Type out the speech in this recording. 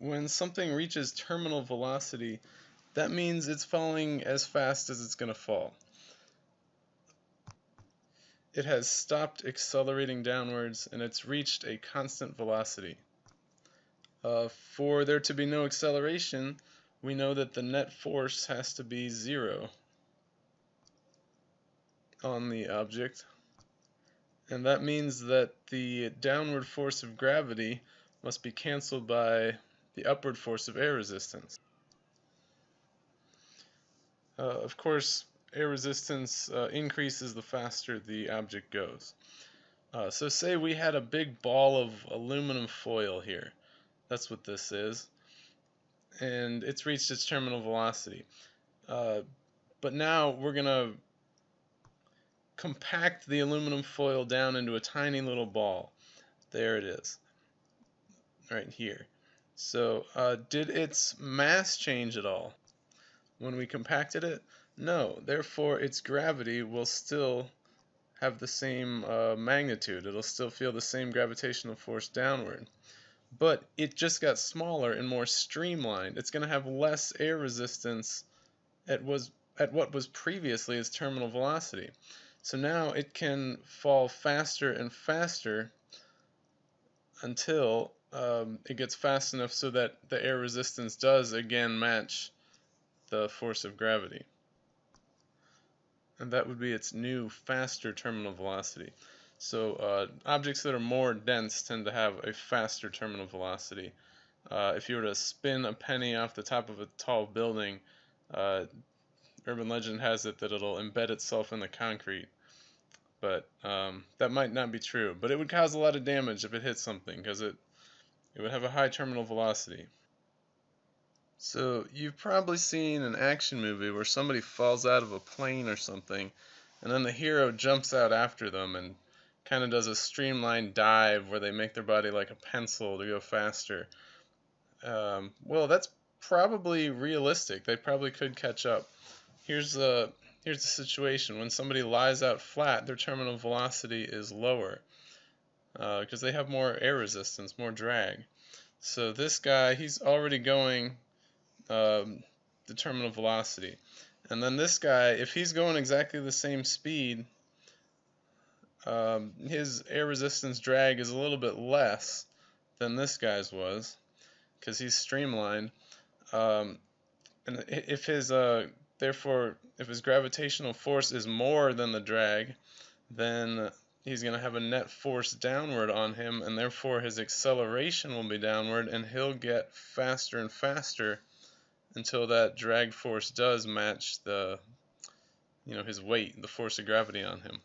when something reaches terminal velocity, that means it's falling as fast as it's going to fall. It has stopped accelerating downwards and it's reached a constant velocity. For there to be no acceleration, we know that the net force has to be 0 on the object, and that means that the downward force of gravity must be cancelled by the upward force of air resistance. Of course, air resistance increases the faster the object goes. So say we had a big ball of aluminum foil here. That's what this is. And it's reached its terminal velocity. But now we're going to compact the aluminum foil down into a tiny little ball. There it is, right here. So did its mass change at all when we compacted it? No, therefore its gravity will still have the same magnitude. It'll still feel the same gravitational force downward. But it just got smaller and more streamlined. It's going to have less air resistance at what was previously its terminal velocity. So now it can fall faster and faster until it gets fast enough so that the air resistance does again match the force of gravity. And that would be its new faster terminal velocity. So objects that are more dense tend to have a faster terminal velocity. If you were to spin a penny off the top of a tall building, urban legend has it that it'll embed itself in the concrete. But that might not be true. But it would cause a lot of damage if it hit something, because it would have a high terminal velocity. So you've probably seen an action movie where somebody falls out of a plane or something, and then the hero jumps out after them and kind of does a streamlined dive where they make their body like a pencil to go faster. Well, that's probably realistic. They probably could catch up. Here's the situation. When somebody lies out flat, their terminal velocity is lower because they have more air resistance, more drag. So this guy, he's already going the terminal velocity. And then this guy, if he's going exactly the same speed, his air resistance drag is a little bit less than this guy's was, because he's streamlined. And if his therefore, if his gravitational force is more than the drag, then he's going to have a net force downward on him, and therefore his acceleration will be downward, and he'll get faster and faster until that drag force does match the, his weight, the force of gravity on him.